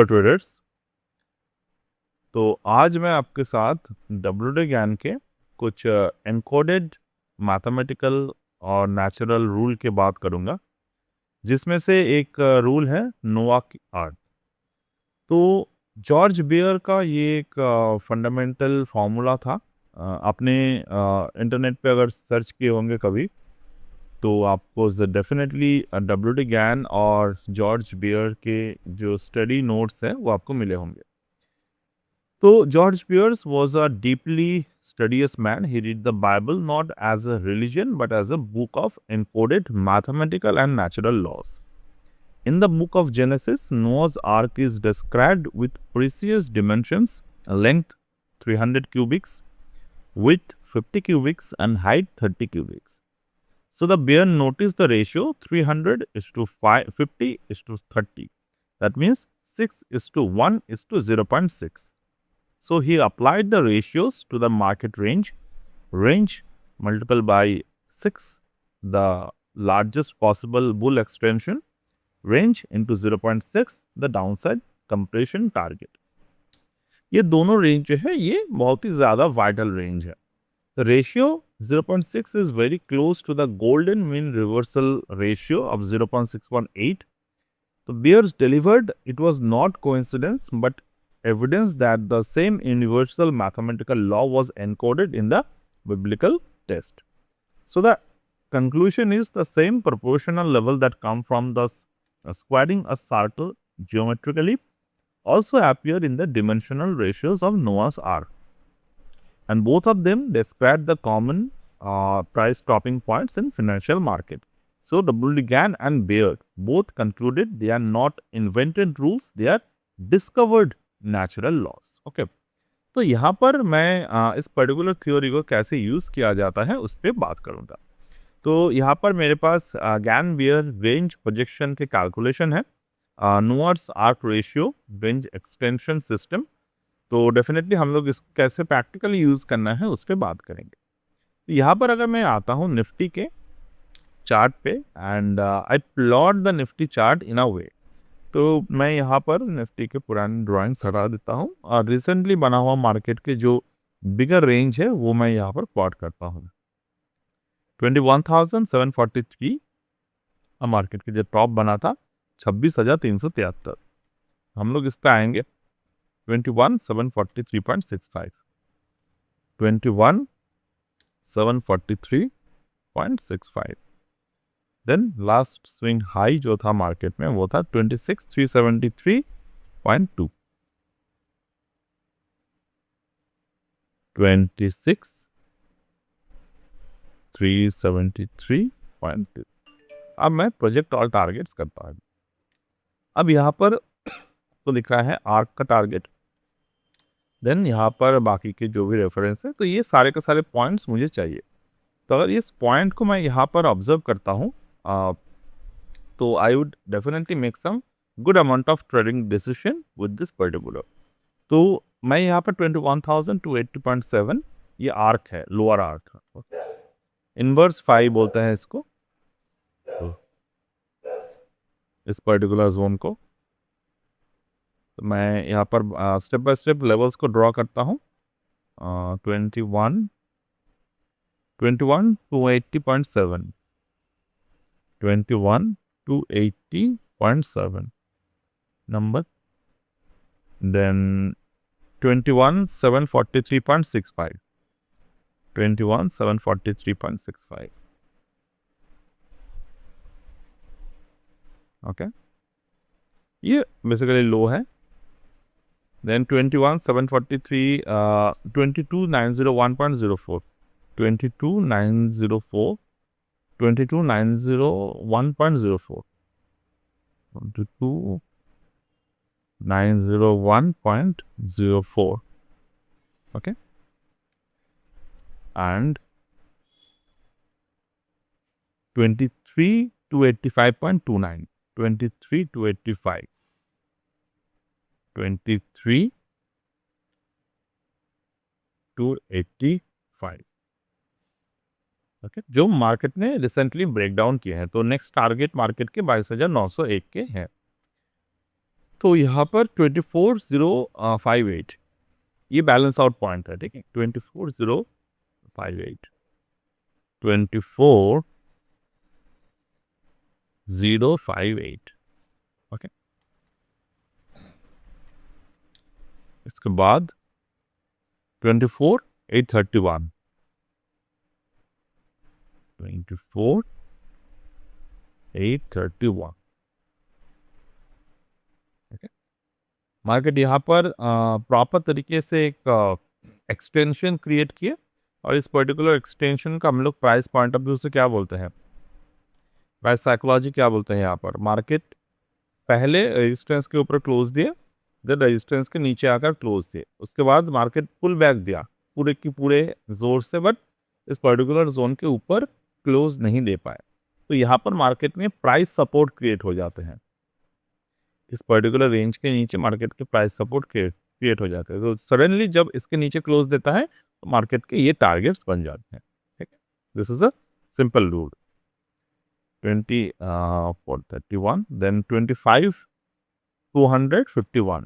Traders. तो आज मैं आपके साथ डब्ल्यूटी ज्ञान के कुछ एनकोडेड मैथमेटिकल और नेचुरल रूल के बात करूंगा, जिसमें से एक रूल है नोवा की आर्क। तो जॉर्ज बियर का ये एक फंडामेंटल फार्मूला था। आपने इंटरनेट पे अगर सर्च किए होंगे कभी, तो आपको डेफिनेटली डब्ल्यूटी ज्ञान और जॉर्ज बियर के जो स्टडी नोट्स हैं वो आपको मिले होंगे। So George Pierce was a deeply studious man. He read the Bible not as a religion but as a book of encoded mathematical and natural laws. In the book of Genesis, Noah's ark is described with precise dimensions: length 300 cubics, width 50 cubics, and height 30 cubics. So the bear noticed the ratio 300 is to 50 is to 30. That means 6 is to 1 is to 0.6. So he applied the ratios to the market range multiplied by 6, the largest possible bull extension, range into 0.6, the downside compression target. ये दोनों range जो है ये बहुत ही ज़्यादा vital range है. The ratio 0.6 is very close to the golden mean reversal ratio of 0.618. The bears delivered. It was not coincidence but evidence that the same universal mathematical law was encoded in the biblical text. So the conclusion is the same proportional level that come from the squaring a circle geometrically also appear in the dimensional ratios of Noah's Ark, and both of them describe the common price stopping points in financial market. So W. Gann and Baird both concluded they are not invented rules, they are discovered natural loss. Okay, तो यहाँ पर मैं इस particular theory को कैसे use किया जाता है उस पर बात करूँगा. तो यहाँ पर मेरे पास गैन बियर रेंज प्रोजेक्शन के कैलकुलेशन है, नोआर्स arc ratio, range extension system. तो डेफिनेटली हम लोग इस कैसे प्रैक्टिकली यूज़ करना है उस पर बात करेंगे. यहाँ पर अगर मैं आता हूँ निफ्टी के चार्ट पे and I plot the Nifty chart in a way, तो मैं यहाँ पर निफ्टी के पुरानी ड्राइंग्स हटा देता हूँ और रिसेंटली बना हुआ मार्केट के जो बिगर रेंज है वो मैं यहाँ पर प्लॉट करता हूँ. 21,743 मार्केट के जो टॉप बना था 26,373. हम लोग इस पे आएंगे 21,743.65, 21,743.65. देन लास्ट स्विंग हाई जो था मार्केट में वो था 26,373.2, 26,373.2. अब मैं प्रोजेक्ट ऑल टारगेट्स करता हूँ. अब यहाँ पर तो लिख रहा है आर्क का टारगेट, देन यहाँ पर बाकी के जो भी रेफरेंस है, तो ये सारे के सारे पॉइंट्स मुझे चाहिए. तो अगर इस पॉइंट को मैं यहाँ पर ऑब्जर्व करता हूँ तो I would definitely make some good amount of trading decision with this particular. तो मैं यहाँ पर 21,280.7 ये आर्क है, लोअर आर्क, इनवर्स 5 बोलते हैं इसको, इस पर्टिकुलर जोन को. तो मैं यहाँ पर स्टेप बाय स्टेप लेवल्स को ड्रॉ करता हूँ. 21,280.7, 21,280.7 number, then 21,743.65, 21,743.65. ओके, ये बेसिकली लो है. देन 21,743, 22,901.04, 22,904, 22,901.04, 22,901.04. okay, and 23,285.29, 23,285, 23,285. ओके, जो मार्केट ने रिसेंटली ब्रेकडाउन किए हैं. तो नेक्स्ट टारगेट मार्केट के 22,901 के हैं. तो यहाँ पर 24,058 ये बैलेंस आउट पॉइंट है, ठीक है। 24,058 24,058 ओके। इसके बाद 24,831 24,831 मार्केट यहाँ पर प्रॉपर तरीके से एक एक्सटेंशन क्रिएट किए और इस पर्टिकुलर एक्सटेंशन का हम लोग प्राइस पॉइंट ऑफ व्यू से क्या बोलते हैं, प्राइस साइकोलॉजी क्या बोलते हैं। यहाँ पर मार्केट पहले रेजिस्टेंस के ऊपर क्लोज दिए, देन रेजिस्टेंस के नीचे आकर क्लोज दिए, उसके बाद मार्केट पुल बैक दिया पूरे की पूरे जोर से, बट इस पर्टिकुलर जोन के ऊपर क्लोज नहीं दे पाए। तो यहाँ पर मार्केट में प्राइस सपोर्ट क्रिएट हो जाते हैं, इस पर्टिकुलर रेंज के नीचे मार्केट के प्राइस सपोर्ट क्रिएट हो जाते हैं। तो सडनली जब इसके नीचे क्लोज देता है तो मार्केट के ये टारगेट्स बन जाते हैं, ठीक है। This is a simple rule. 24,31 then 25,251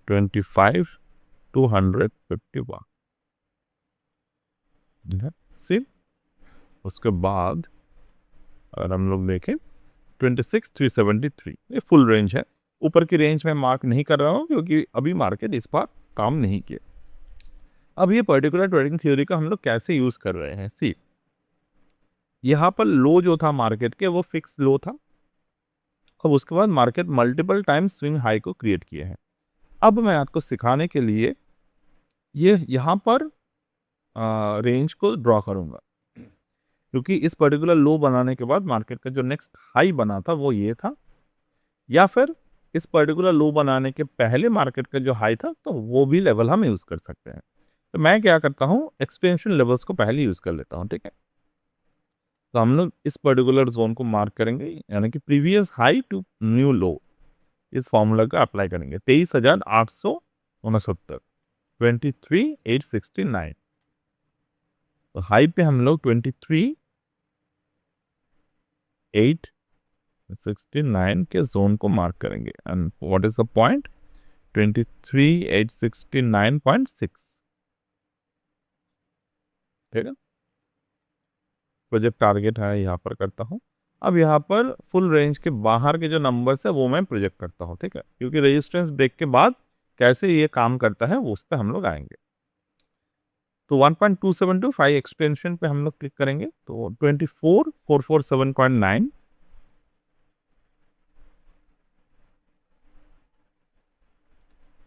25,251 C. उसके बाद अगर हम लोग देखें 26,373 ये फुल रेंज है। ऊपर की रेंज में मार्क नहीं कर रहा हूँ क्योंकि अभी मार्केट इस पर काम नहीं किया। अब ये पर्टिकुलर ट्रेडिंग थ्योरी का हम लोग कैसे यूज कर रहे हैं, सी यहाँ पर लो जो था मार्केट के वो फिक्स लो था। अब उसके बाद market multiple time swing high को क्रिएट किए हैं। अब मैं आपको सिखाने के लिए ये यहाँ पर रेंज को ड्रॉ करूंगा, क्योंकि इस पर्टिकुलर लो बनाने के बाद मार्केट का जो नेक्स्ट हाई बना था वो ये था, या फिर इस पर्टिकुलर लो बनाने के पहले मार्केट का जो हाई था तो वो भी लेवल हम यूज कर सकते हैं। तो मैं क्या करता हूँ, एक्सपेंशन लेवल्स को पहले यूज कर लेता हूँ, ठीक है। तो हम लोग इस पर्टिकुलर जोन को मार्क करेंगे, यानी कि प्रीवियस हाई टू न्यू लो, इस फॉर्मूला का अप्लाई करेंगे। 23,869 23,869। तो हाई पे हम लोग 23,869 के जोन को मार्क करेंगे। And what is the point, 23,869.6, ठीक है। प्रोजेक्ट टारगेट है यहाँ पर करता हूँ। अब यहाँ पर फुल रेंज के बाहर के जो नंबर्स है वो मैं प्रोजेक्ट करता हूँ, ठीक है, क्योंकि रेजिस्टेंस ब्रेक के बाद कैसे ये काम करता है वो उस पर हम लोग आएंगे। तो 1.272 एक्सटेंशन पे हम लोग क्लिक करेंगे तो 24,447.9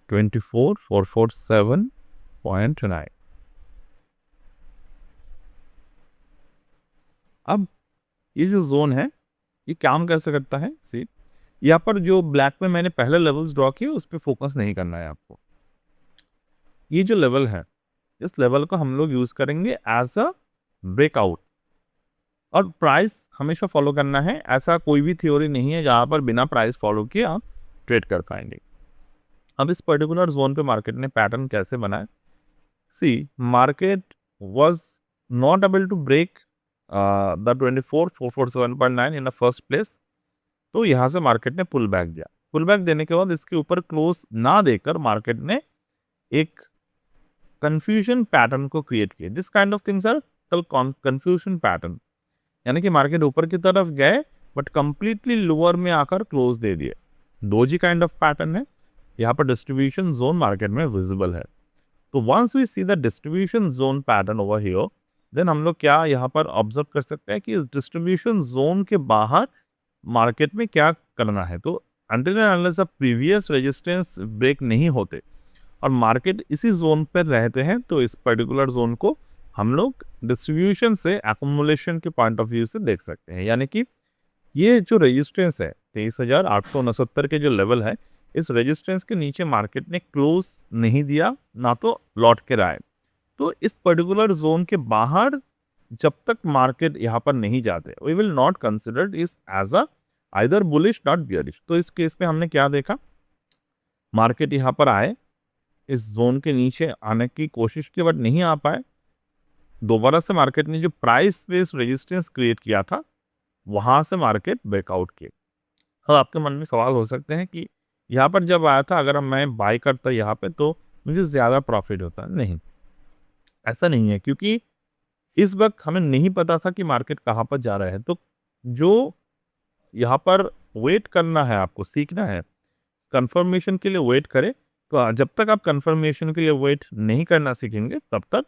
24,447.9। अब ये जो जोन है ये काम कैसे करता है, सी यहाँ पर जो ब्लैक में मैंने पहले लेवल्स ड्रॉ किए उस पर फोकस नहीं करना है आपको। ये जो लेवल है इस लेवल को हम लोग यूज करेंगे एज अ ब्रेकआउट, और प्राइस हमेशा फॉलो करना है। ऐसा कोई भी थ्योरी नहीं है जहां पर बिना प्राइस फॉलो किए आप ट्रेड कर पाएंगे। अब इस पर्टिकुलर जोन पे मार्केट ने पैटर्न कैसे बनाया, see market was not able to break the 24,447.9 in the first place. तो यहाँ से मार्केट ने पुल बैक दिया। पुल बैक देने के बाद इसके ऊपर क्लोज ना देकर मार्केट ने एक कंफ्यूजन पैटर्न को क्रिएट किया। This kind of things are called confusion pattern, यानी कि मार्केट ऊपर की तरफ गए बट कंप्लीटली लोअर में आकर क्लोज दे दिए। डोजी काइंड ऑफ पैटर्न है। यहाँ पर डिस्ट्रीब्यूशन जोन मार्केट में विजिबल है। तो once we see the distribution zone pattern over here, then हम लोग क्या यहाँ पर ऑब्जर्व कर सकते हैं कि इस डिस्ट्रीब्यूशन जोन के बाहर मार्केट में क्या करना है। तो until and unless previous resistance break नहीं होते और मार्केट इसी जोन पर रहते हैं तो इस पर्टिकुलर जोन को हम लोग डिस्ट्रीब्यूशन से एक्युमुलेशन के पॉइंट ऑफ व्यू से देख सकते हैं। यानी कि ये जो रेजिस्टेंस है 23,869 के जो लेवल है, इस रेजिस्टेंस के नीचे मार्केट ने क्लोज नहीं दिया, ना तो लौट के आए। तो इस पर्टिकुलर जोन के बाहर जब तक मार्केट यहाँ पर नहीं जाते, वी विल नॉट कंसिडर इस as a either bullish not bearish. तो इस केस में हमने क्या देखा, मार्केट यहाँ पर आए, इस जोन के नीचे आने की कोशिश की बट नहीं आ पाए। दोबारा से मार्केट ने जो प्राइस बेस्ड रेजिस्टेंस क्रिएट किया था वहां से मार्केट ब्रेकआउट किए। अब आपके मन में सवाल हो सकते हैं कि यहाँ पर जब आया था, अगर मैं बाय करता यहाँ पे तो मुझे ज़्यादा प्रॉफिट होता। नहीं, ऐसा नहीं है, क्योंकि इस वक़्त हमें नहीं पता था कि मार्केट कहाँ पर जा रहा है। तो जो यहाँ पर वेट करना है, आपको सीखना है, कन्फर्मेशन के लिए वेट करें। तो जब तक आप कन्फर्मेशन के लिए वेट नहीं करना सीखेंगे, तब तक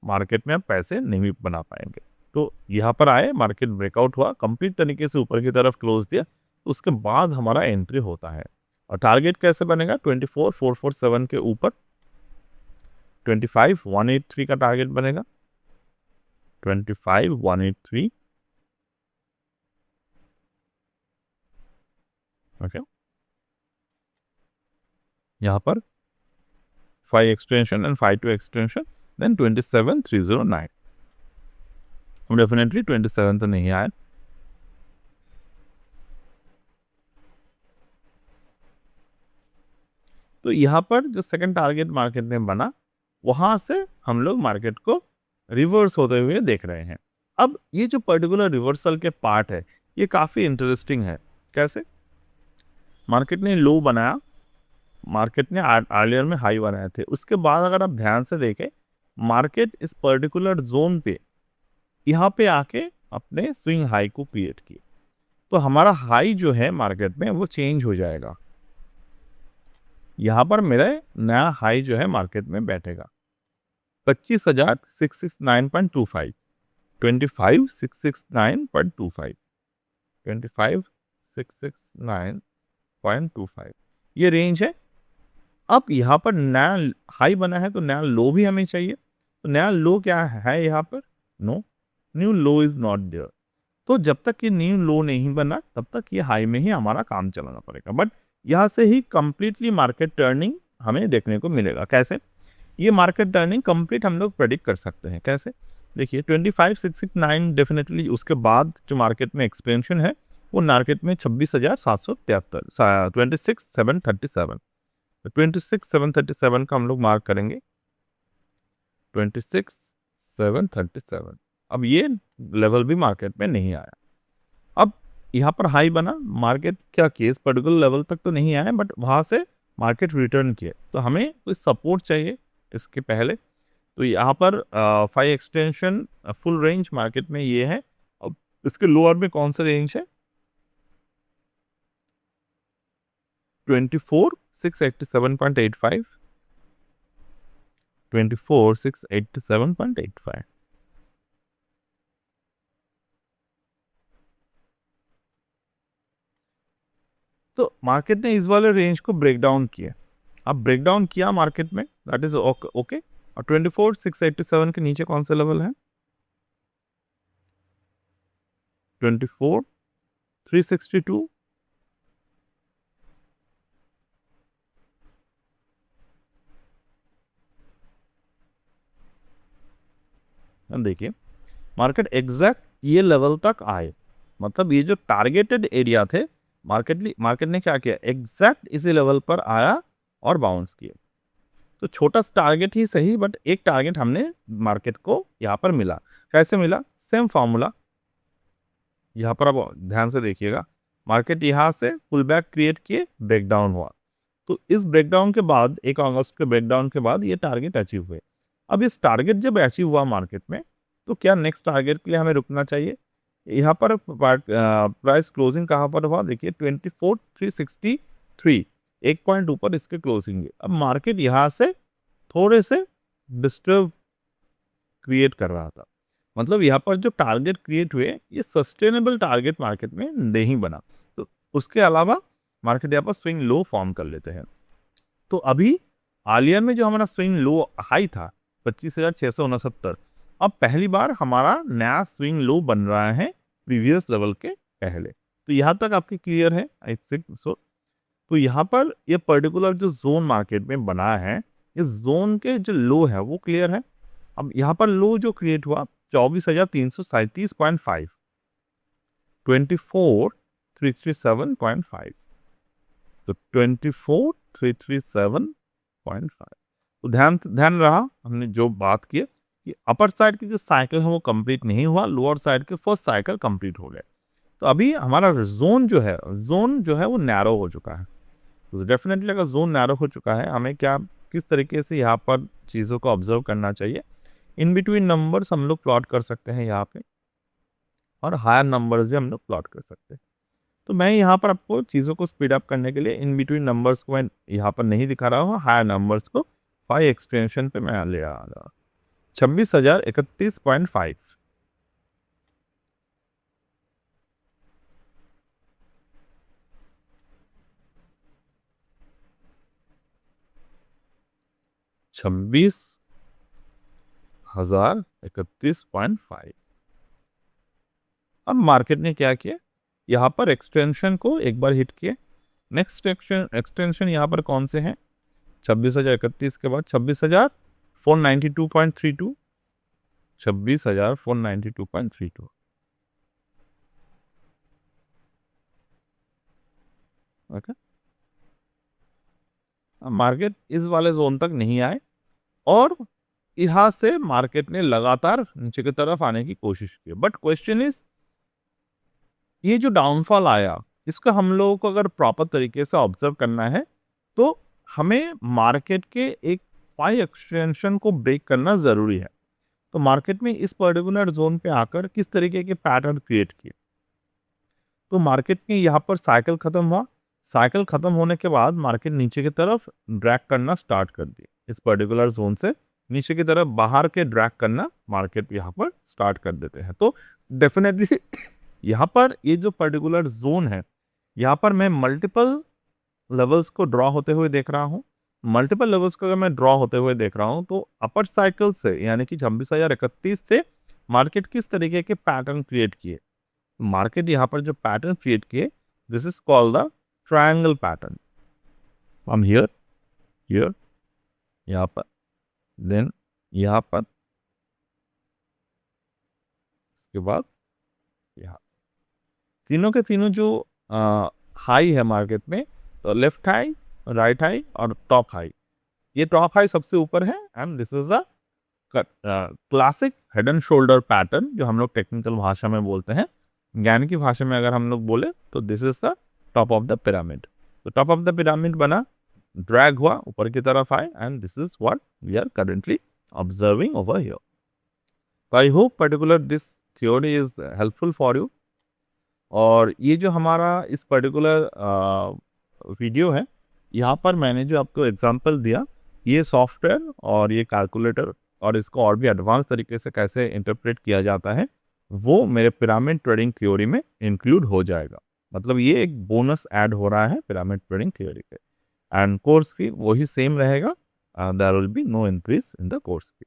मार्केट में आप पैसे नहीं बना पाएँगे। तो यहाँ पर आए, मार्केट ब्रेकआउट हुआ, कंप्लीट तरीके से ऊपर की तरफ क्लोज़ दिया, तो उसके बाद हमारा एंट्री होता है। और टारगेट कैसे बनेगा? 24,447 के ऊपर 25,183 का टारगेट बनेगा। 25,183, ओके। यहाँ पर 5 extension and 5 2 extension, then 27,309। Definitely 27 तो नहीं आया। तो यहाँ पर जो सेकंड टारगेट मार्केट में बना, वहां से हम लोग मार्केट को रिवर्स होते हुए देख रहे हैं। अब ये जो पर्टिकुलर रिवर्सल के पार्ट है, ये काफी इंटरेस्टिंग है। कैसे? मार्केट ने लो बनाया, मार्केट ने अर्लियर में हाई बनाए थे, उसके बाद अगर आप ध्यान से देखें, मार्केट इस पर्टिकुलर जोन पे यहाँ पे आके अपने स्विंग हाई को क्रिएट किए। तो हमारा हाई जो है मार्केट में वो चेंज हो जाएगा। यहाँ पर मेरा नया हाई जो है मार्केट में बैठेगा 25,669.25, 25,669.25, 25,669.25, ये रेंज है। अब यहाँ पर नया हाई बना है, तो नया लो भी हमें चाहिए। तो नया लो क्या है यहाँ पर? No, new low is not there. तो जब तक ये न्यू लो नहीं बना, तब तक ये हाई में ही हमारा काम चलाना पड़ेगा। बट यहाँ से ही कंप्लीटली मार्केट टर्निंग हमें देखने को मिलेगा। कैसे? ये मार्केट टर्निंग कंप्लीट हम लोग प्रेडिक्ट कर सकते हैं। कैसे? देखिए, 25,669 डेफिनेटली, उसके बाद जो मार्केट में एक्सपेंशन है वो मार्केट में 26,773, 26,737, 26,737 का हम लोग मार्क करेंगे। 26,737, अब ये लेवल भी मार्केट में नहीं आया। अब यहाँ पर हाई बना, मार्केट क्या केस पर्टिकुलर लेवल तक तो नहीं आया, बट वहां से मार्केट रिटर्न किए। तो हमें कोई सपोर्ट चाहिए इसके पहले। तो यहाँ पर 5 एक्सटेंशन फुल रेंज मार्केट में ये है। अब इसके लोअर में कौन सा रेंज है? 24,687.85, 24,687.85। तो मार्केट ने इस वाले रेंज को ब्रेक डाउन किया। अब ब्रेक डाउन किया मार्केट में, दैट इज ओके। और 24,687 के नीचे कौन सा लेवल है? 24,362। देखिए, मार्केट एग्जैक्ट ये लेवल तक आए, मतलब ये जो टारगेटेड एरिया थे, मार्केट ने क्या किया? एग्जैक्ट इसी लेवल पर आया और बाउंस किया। तो छोटा सा टारगेट ही सही, बट एक टारगेट हमने मार्केट को यहाँ पर मिला। कैसे मिला? Same formula. यहाँ पर अब ध्यान से देखिएगा, मार्केट यहाँ से पुल बैक क्रिएट किए, ब्रेकडाउन हुआ। तो इस ब्रेकडाउन के बाद, 1 अगस्त के ब्रेकडाउन के बाद ये टारगेट अचीव हुए। अब इस टारगेट जब अचीव हुआ मार्केट में, तो क्या नेक्स्ट टारगेट के लिए हमें रुकना चाहिए? यहाँ पर प्राइस क्लोजिंग कहाँ पर हुआ? देखिए, 24,363, 1 पॉइंट ऊपर इसके क्लोजिंग है। अब मार्केट यहाँ से थोड़े से डिस्टर्ब क्रिएट कर रहा था, मतलब यहाँ पर जो टारगेट क्रिएट हुए, ये सस्टेनेबल टारगेट मार्केट में नहीं बना। तो उसके अलावा मार्केट यहाँ पर स्विंग लो फॉर्म कर लेते हैं। तो अभी हालिया में जो हमारा स्विंग लो हाई था 25,669, अब पहली बार हमारा नया स्विंग लो बन रहा है प्रीवियस लेवल के पहले। तो यहाँ तक आपके क्लियर है, आई थिंक सो। तो यहाँ पर ये पर्टिकुलर जो जोन मार्केट में बना है, इस जोन के जो लो है वो क्लियर है। अब यहाँ पर लो जो क्रिएट हुआ 24,337.5, 24,337.5, तो 24,337.5। तो ध्यान ध्यान रहा हमने जो बात की कि अपर साइड की जो साइकिल है वो कंप्लीट नहीं हुआ, लोअर साइड के फर्स्ट साइकिल कंप्लीट हो गए। तो अभी हमारा जोन जो है वो नैरो हो चुका है। तो डेफिनेटली अगर जोन नैरो हो चुका है, हमें किस तरीके से यहाँ पर चीज़ों को ऑब्जर्व करना चाहिए। इन बिटवीन नंबर्स हम लोग प्लॉट कर सकते हैं यहाँ पे, और हायर नंबर्स भी हम लोग प्लॉट कर सकते हैं। तो मैं यहाँ पर आपको चीज़ों को स्पीड अप करने के लिए इन बिटवीन नंबर्स को मैं यहाँ पर नहीं दिखा रहा हूँ, हायर नंबर्स को 5 एक्सटेंशन पे मैं ले आ रहा। 26,031.5, 26,031.5। अब मार्केट ने क्या किया, यहाँ पर एक्सटेंशन को एक बार हिट किए। नेक्स्ट एक्सटेंशन यहाँ पर कौन से हैं, 26,031 के बाद 26,492.32, 26,492.32। ओके, मार्केट इस वाले जोन तक नहीं आए, और यहाँ से मार्केट ने लगातार नीचे की तरफ आने की कोशिश की। बट क्वेश्चन इज, ये जो डाउनफॉल आया, इसका हम लोगों को अगर प्रॉपर तरीके से ऑब्जर्व करना है, तो हमें मार्केट के एक 5 एक्सटेंशन को ब्रेक करना ज़रूरी है। तो मार्केट में इस पर्टिकुलर जोन पे आकर किस तरीके के पैटर्न क्रिएट किए। तो मार्केट में यहाँ पर साइकिल ख़त्म हुआ, साइकिल ख़त्म होने के बाद मार्केट नीचे की तरफ ड्रैग करना स्टार्ट कर दी। इस पर्टिकुलर जोन से नीचे की तरफ बाहर के ड्रैग करना मार्केट यहाँ पर स्टार्ट कर देते हैं। तो डेफिनेटली यहाँ पर ये जो पर्टिकुलर जोन है, यहाँ पर मैं मल्टीपल लेवल्स को ड्रॉ होते हुए देख रहा हूँ। मल्टीपल लेवल्स को अगर मैं ड्रॉ होते हुए देख रहा हूँ, तो अपर साइकिल से यानी कि 26,031 से मार्केट किस तरीके के पैटर्न क्रिएट किए। मार्केट यहाँ पर जो पैटर्न क्रिएट किए, this is called the triangle pattern. From here, here, यहाँ पर, देन यहाँ पर, इसके बाद यहाँ, तीनों के तीनों जो हाई है मार्केट में, तो लेफ्ट हाई, राइट हाई और टॉप हाई। ये टॉप हाई सबसे ऊपर है, and this is the classic head and shoulder pattern, जो हम लोग टेक्निकल भाषा में बोलते हैं। ज्ञान की भाषा में अगर हम लोग बोले तो this is the top of the pyramid. तो टॉप ऑफ द पिरामिड बना, ड्रैग हुआ, ऊपर की तरफ आए, and this is what we are currently observing over here. I hope particular this theory is helpful for you. और ये जो हमारा इस पर्टिकुलर वीडियो है, यहाँ पर मैंने जो आपको एग्जांपल दिया, ये सॉफ्टवेयर और ये कैलकुलेटर और इसको और भी एडवांस तरीके से कैसे इंटरप्रेट किया जाता है, वो मेरे पिरामिड ट्रेडिंग थ्योरी में इंक्लूड हो जाएगा। मतलब ये एक बोनस ऐड हो रहा है पिरामिड ट्रेडिंग थ्योरी पे, एंड कोर्स फी वही सेम रहेगा। There will be no increase in the course fee.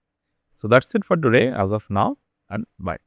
So that's it for today as of now, and bye.